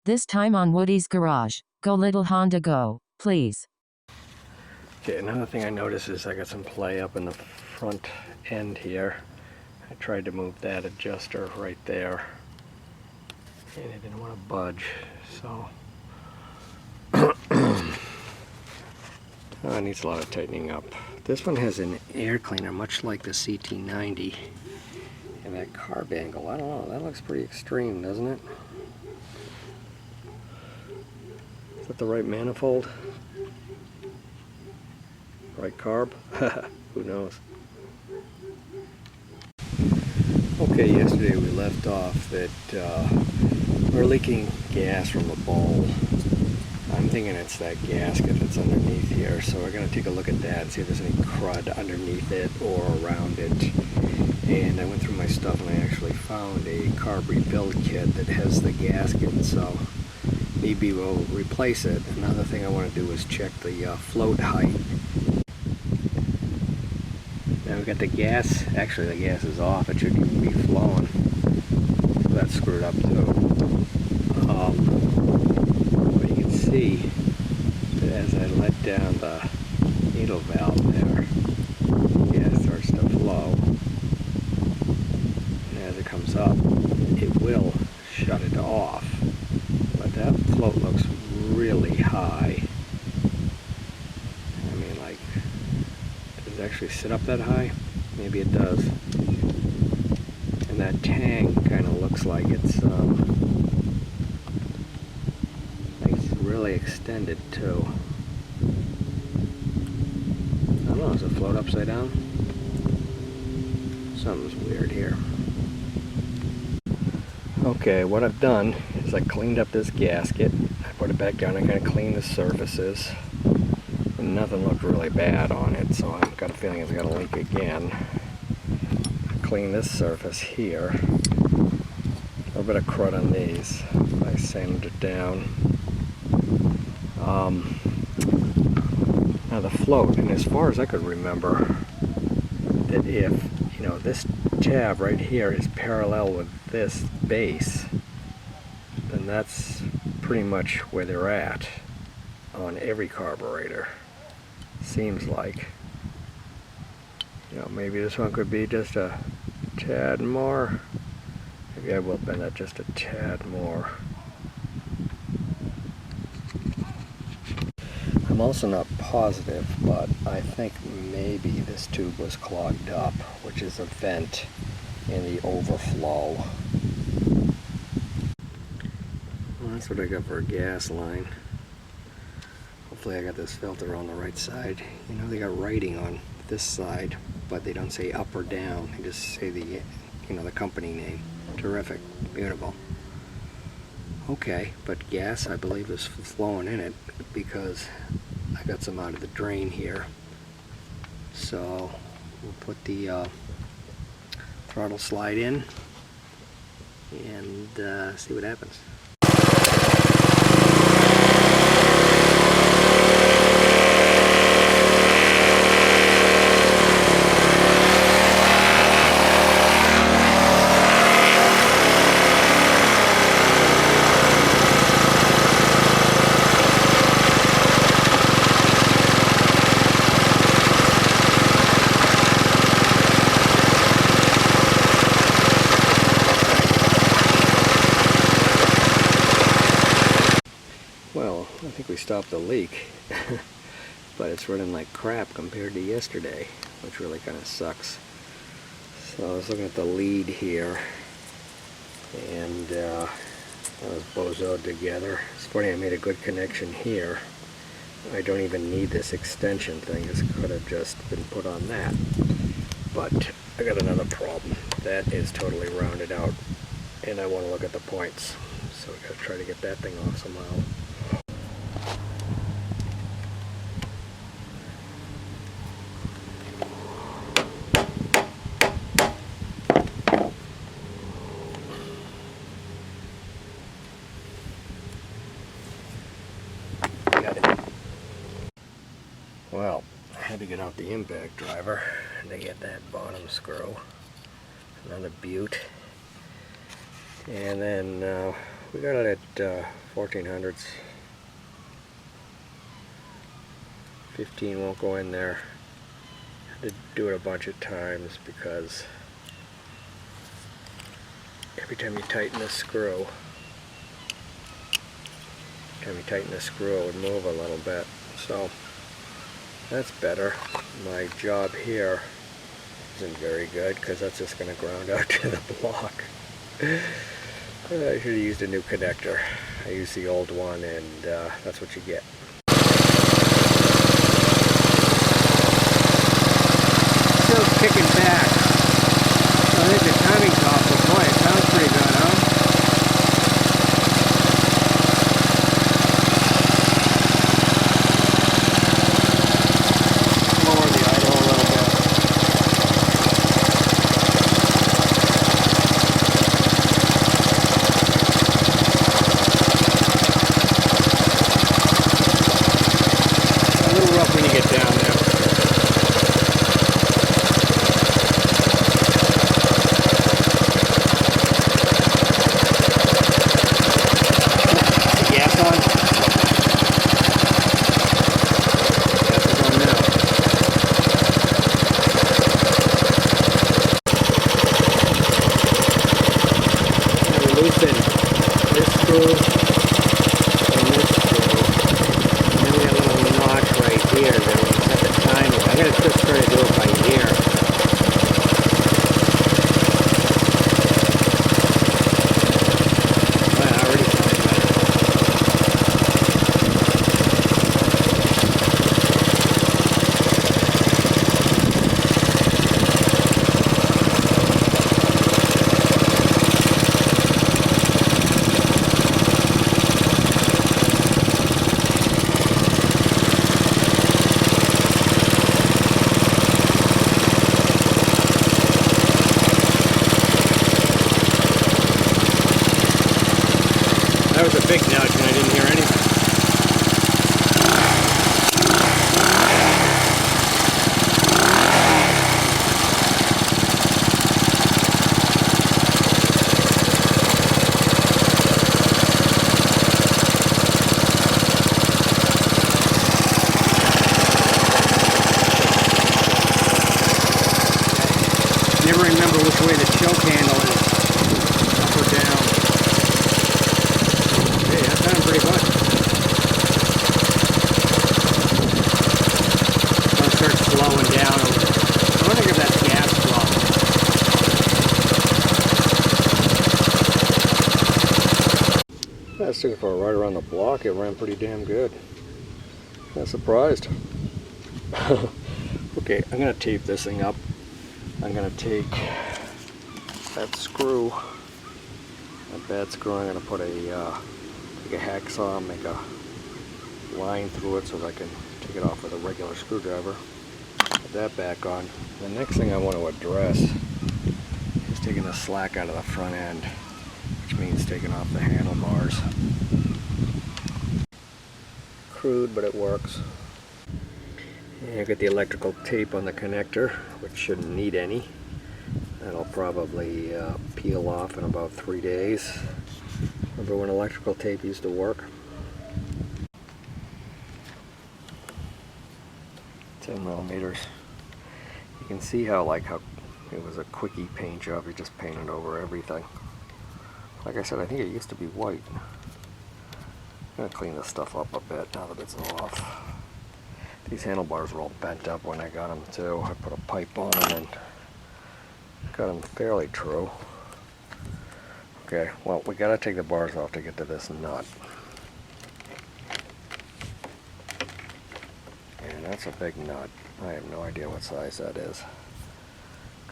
This time on Woody's Garage. Go little Honda go, please. Okay, another thing I noticed is I got some play up in the front end here. I tried to move that adjuster right there, and it didn't want to budge, so it needs a lot of tightening up. This one has an air cleaner, much like the CT90, and that carb angle, I don't know, that looks pretty extreme, doesn't it? Is that the right manifold? Right carb? Who knows? Okay, yesterday we left off that we're leaking gas from a bowl. I'm thinking it's that gasket that's underneath here, so we're going to take a look at that and see if there's any crud underneath it or around it. And I went through my stuff and I actually found a carb rebuild kit that has the gasket, so maybe we'll replace it. Another thing I want to do is check the float height. Now we've got the gas, actually the gas is off, it shouldn't even be flowing. That's screwed up too. But you can see that as I let down the needle valve there, gas starts to flow. And as it comes up, it will shut it off. But that float looks really high. I mean, like, does it actually sit up that high? Maybe it does. And that tang kind of looks like it's really extended too. I don't know, does it float upside down? Something's weird here. Okay, what I've done is I cleaned up this gasket. I put it back down. I kind of cleaned the surfaces. And nothing looked really bad on it, so I've got a feeling it's got a leak again. Clean this surface here. A little bit of crud on these. I sanded it down. Now the float, and as far as I could remember, that if, you know, this tab right here is parallel with this base, then that's pretty much where they're at on every carburetor. Seems like. You know, maybe this one could be just a tad more. Maybe I will bend that just a tad more. I'm also not positive, but I think maybe this tube was clogged up, which is a vent in the overflow. Well, that's what I got for a gas line. Hopefully I got this filter on the right side. You know, they got writing on this side, but they don't say up or down. They just say the, you know, the company name. Terrific. Beautiful. Okay, but gas, I believe, is flowing in it because I got some out of the drain here. So we'll put the throttle slide in and see what happens. Well, I think we stopped the leak, but it's running like crap compared to yesterday, which really kind of sucks. So I was looking at the lead here, and that was bozoed together. It's funny, I made a good connection here. I don't even need this extension thing. This could have just been put on that. But I got another problem. That is totally rounded out, and I want to look at the points. So we got to try to get that thing off somehow. Well, I had to get out the impact driver to get that bottom screw. Another butte. And then we got it at 1400s. 15 won't go in there. I had to do it a bunch of times because every time you tighten the screw, it would move a little bit. So that's better. My job here isn't very good because that's just going to ground out to the block. I should have used a new connector. I used the old one, and that's what you get. Still kicking back. So I think the timing's off, but boy, it sounds pretty good, huh? Lower the idle a little bit. A little rough when you get down there. Loosen this screw and this screw, and then we have a little notch right here that we can set the timer. I'm going to just try to do it by ear. Well, I already sounded better. That was a big nudge and I didn't hear anything. Never remember which way the choke handle is, up or down. Hey, that sounded pretty good. I'll start slowing down a little. I want to give that gas flow. That's took it for a ride around the block. It ran pretty damn good. I'm surprised. Okay, I'm going to tape this thing up. I'm going to take that screw, that bad screw, I'm going to put take a hacksaw, make a line through it so that I can take it off with a regular screwdriver. Put that back on. The next thing I want to address is taking the slack out of the front end, which means taking off the handlebars. Crude, but it works. And I got the electrical tape on the connector, which shouldn't need any. That'll probably peel off in about 3 days. Remember when electrical tape used to work? 10 millimeters. You can see how it was a quickie paint job. You just painted over everything. Like I said, I think it used to be white. I'm gonna clean this stuff up a bit now that it's off. These handlebars were all bent up when I got them too. I put a pipe on them and got them fairly true. Okay, well, we gotta take the bars off to get to this nut. And that's a big nut. I have no idea what size that is.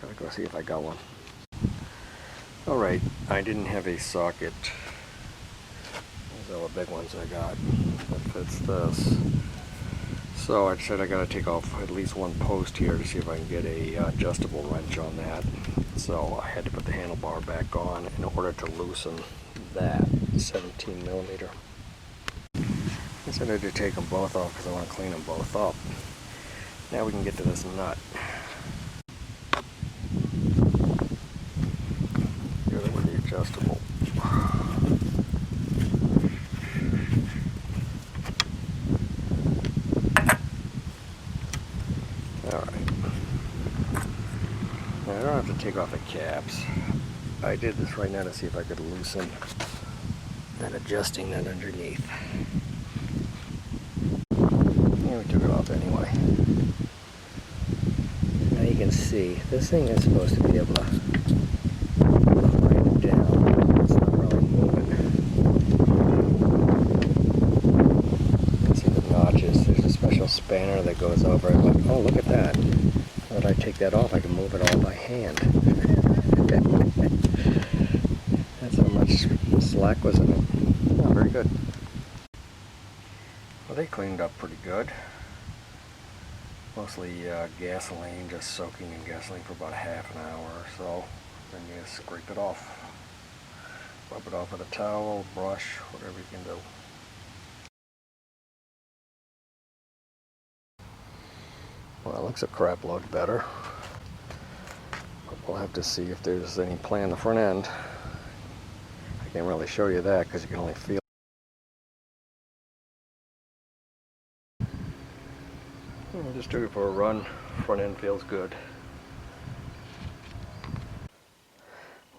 Gotta go see if I got one. Alright, I didn't have a socket. These are all the big ones I got that fits this. So I said I gotta take off at least one post here to see if I can get a adjustable wrench on that. So I had to put the handlebar back on in order to loosen that 17 millimeter. I said I had to take them both off because I want to clean them both up. Now we can get to this nut. Get it with the adjustable. take off the caps. I did this right now to see if I could loosen that adjusting that underneath. And we took it off anyway. Now you can see, this thing is supposed to be able to grind it down. It's not really moving. You can see the notches. There's a special spanner that goes over it. But, oh, look at that. When I take that off, I can move it all by hand. That's how much slack was in it. Oh, very good. Well, they cleaned up pretty good. Mostly gasoline, just soaking in gasoline for about half an hour or so. Then you just scrape it off. Rub it off with a towel, brush, whatever you can do. Well, it looks a crap load better. But we'll have to see if there's any play on the front end. I can't really show you that because you can only feel. I just took it for a run. Front end feels good.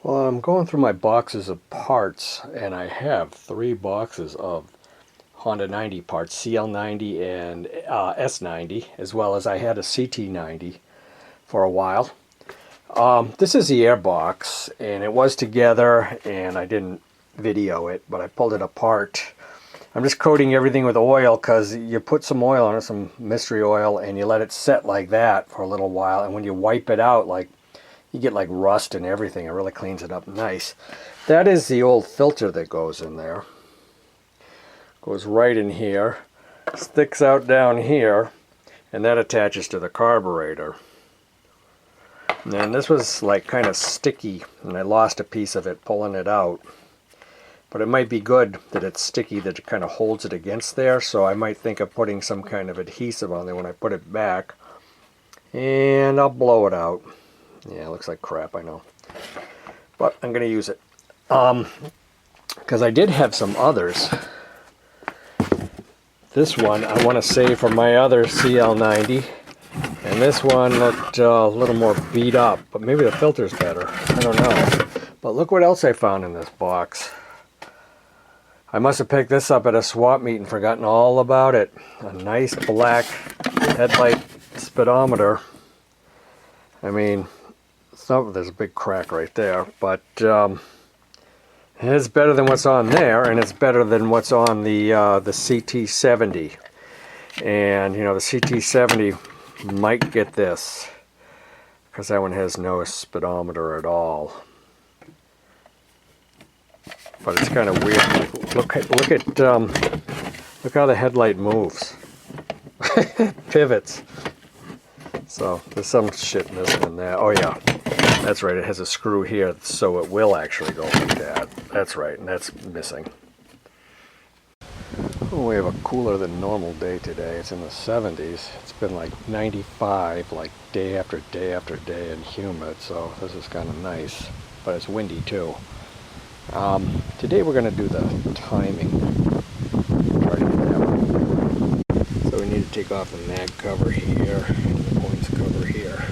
Well, I'm going through my boxes of parts, and I have 3 boxes of Honda 90 parts, CL90 and S90, as well as I had a CT90 for a while. This is the air box, and it was together, and I didn't video it, but I pulled it apart. I'm just coating everything with oil because you put some oil on it, some mystery oil, and you let it set like that for a little while, and when you wipe it out, like, you get like rust and everything. It really cleans it up nice. That is the old filter that goes in there. Goes right in here, sticks out down here, and that attaches to the carburetor. And this was like kind of sticky, and I lost a piece of it pulling it out. But it might be good that it's sticky, that it kind of holds it against there, so I might think of putting some kind of adhesive on there when I put it back. And I'll blow it out. Yeah, it looks like crap, I know. But I'm going to use it. Because I did have some others. This one I want to save for my other CL90. And this one looked a little more beat up, but maybe the filter's better. I don't know. But look what else I found in this box. I must have picked this up at a swap meet and forgotten all about it. A nice black headlight speedometer. I mean, there's a big crack right there, but it's better than what's on there, and it's better than what's on the CT70. And you know, the CT70 might get this because that one has no speedometer at all. But it's kind of weird. Look how the headlight moves. Pivots. So there's some shit missing in that. Oh yeah, that's right. It has a screw here, so it will actually go like that. That's right, and that's missing. Oh, we have a cooler than normal day today. It's in the 70s. It's been like 95, like day after day after day, and humid. So this is kind of nice, but it's windy too. Today we're going to do the timing. Try to do that one. So we need to take off the mag cover here and the points cover here.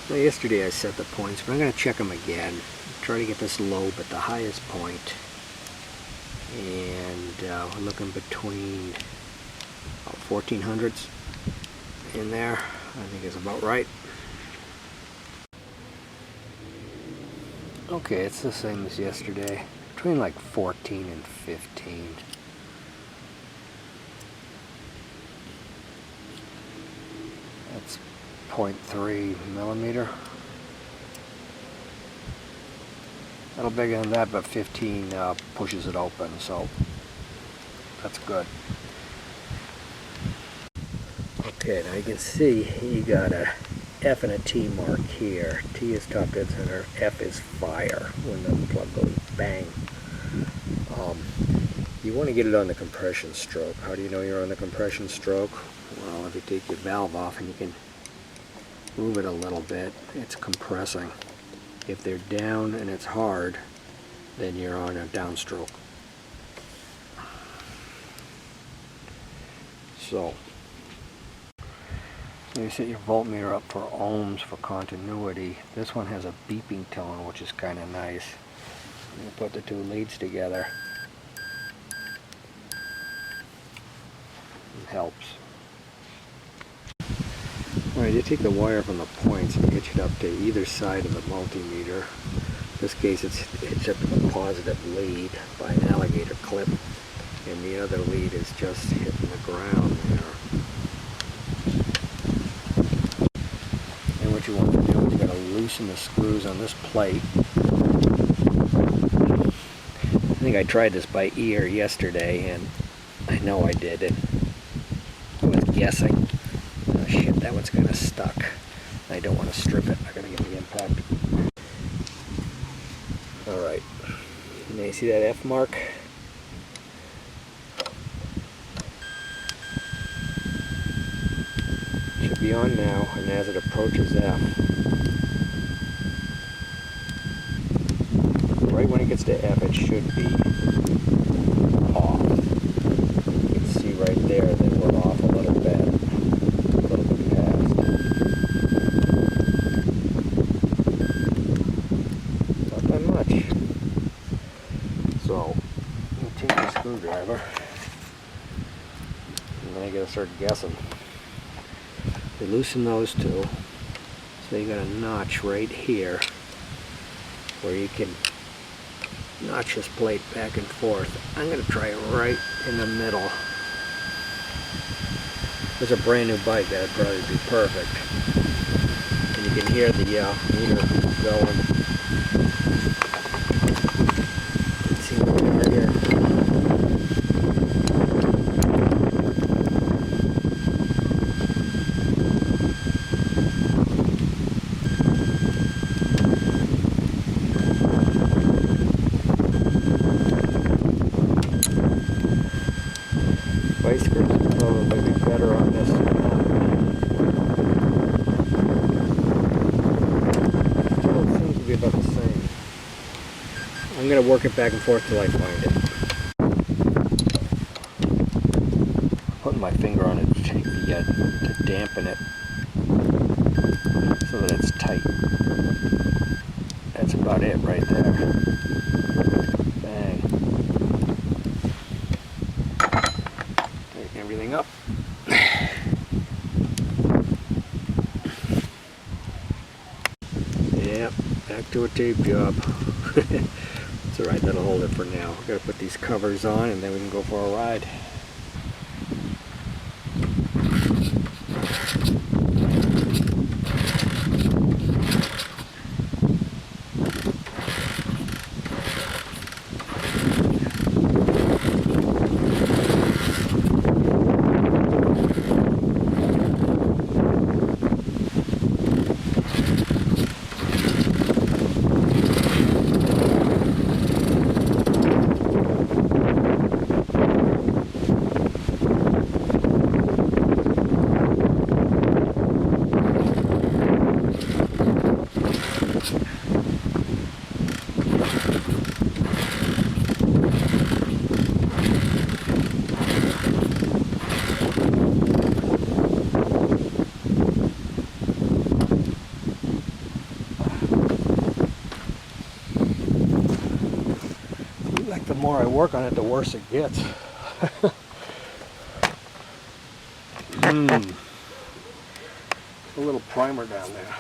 Well, yesterday I set the points, but I'm going to check them again. Try to get this lobe at the highest point. And we're looking between 1400s in there. I think is about right. Okay, it's the same as yesterday, between like 14 and 15. That's 0.3 millimeter. A little bigger than that, but 15 pushes it open, so that's good. Okay, now you can see you got a F and a T mark here. T is top dead center, F is fire when the plug goes bang. You want to get it on the compression stroke. How do you know you're on the compression stroke? Well, if you take your valve off and you can move it a little bit, it's compressing. If they're down and it's hard, then you're on a downstroke. So You set your voltmeter up for ohms for continuity. This one has a beeping tone, which is kind of nice. You put the two leads together. It helps. Alright, you take the wire from the points and hitch it up to either side of the multimeter. In this case, it's hitched up to the positive lead by an alligator clip, and the other lead is just hitting the ground there. And what you want to do is you got to loosen the screws on this plate. I think I tried this by ear yesterday, and I know I did it. I was guessing. Oh shit, that one's kind of stuck. I don't want to strip it. I gotta get the impact. Alright. Now you see that F mark? Should be on now, and as it approaches F, right when it gets to F, it should be off. You can see right there that we're off a little bit past. Not that much. So, you take the screwdriver, and then you gotta start guessing. You loosen those two, so you got a notch right here where you can notch this plate back and forth. I'm going to try it right in the middle. It's a brand new bike, that would probably be perfect. And you can hear the meter going. Let's see what we got here. Vice grips would probably be better on this than that. Still seems to be about the same. I'm going to work it back and forth till I find it. Putting my finger on it to take the to dampen it so that it's tight. That's about it right there. Bang. Everything up. Yep, back to a tape job. It's alright, that'll hold it for now. We've got to put these covers on and then we can go for a ride. The more I work on it, the worse it gets. A little primer down there.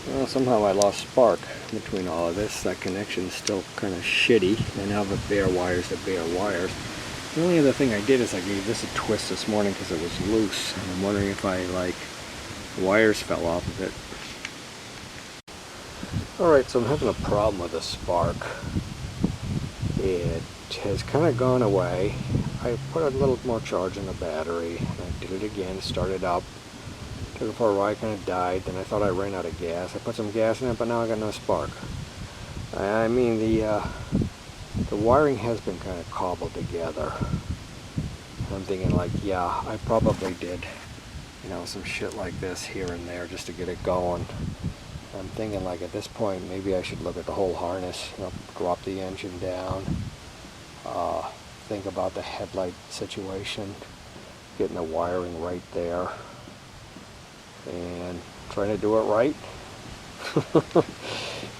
Well, somehow I lost spark between all of this. That connection's still kind of shitty. And now the bare wires to bare wires. The only other thing I did is I gave this a twist this morning because it was loose. And I'm wondering if the wires fell off of it. Alright, so I'm having a problem with the spark. It has kind of gone away. I put a little more charge in the battery, and I did it again, started up. Took it for a ride, kind of died, then I thought I ran out of gas. I put some gas in it, but now I got no spark. I mean, the wiring has been kind of cobbled together. I'm thinking like, yeah, I probably did, you know, some shit like this here and there just to get it going. I'm thinking like at this point maybe I should look at the whole harness, you know, drop the engine down, think about the headlight situation, getting the wiring right there, and trying to do it right.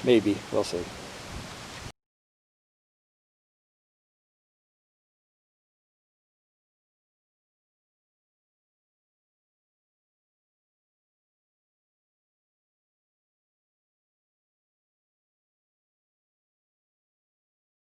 Maybe, we'll see.